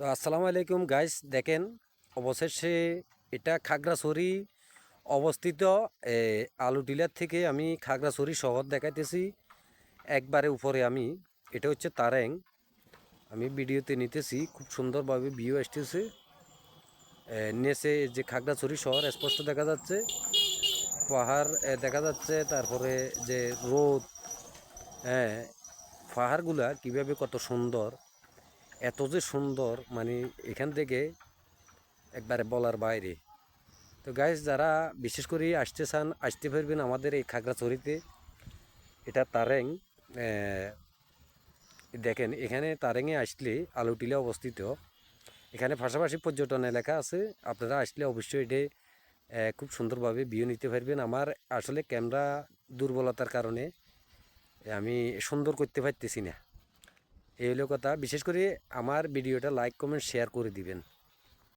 তো আসসালামু আলাইকুম গাইস, দেখেন অবশেষে এটা খাগড়াছড়ি অবস্থিত আলুটিলার থেকে আমি খাগড়াছড়ি শহর দেখাইতেছি একবারে উপরে। আমি এটা হচ্ছে তারেং, আমি ভিডিওতে নিতেছি, খুব সুন্দরভাবে ভিউ আসতেছে। নেচে যে খাগড়াছড়ি শহর স্পষ্ট দেখা যাচ্ছে, পাহাড় দেখা যাচ্ছে, তারপরে যে রোদ, হ্যাঁ, পাহাড়গুলা কীভাবে কত সুন্দর, এত যে সুন্দর, মানে এখান থেকে একবারে বলার বাইরে। তো গাইস, যারা বিশেষ করে আসতে চান আসতে পারবেন আমাদের এই খাগড়াছড়িতে। এটা তারেং, দেখেন এখানে তারেংয়ে আসলে আলুটিলা অবস্থিত। এখানে পাশাপাশি পর্যটন এলাকা আছে, আপনারা আসলে অবশ্যই এটা খুব সুন্দরভাবে ভিউ নিতে পারবেন। আমার আসলে ক্যামেরা দুর্বলতার কারণে আমি সুন্দর করতে পারতেছি না, এই হলো কথা। বিশেষ করে আমার ভিডিওটা লাইক কমেন্ট শেয়ার করে দিবেন।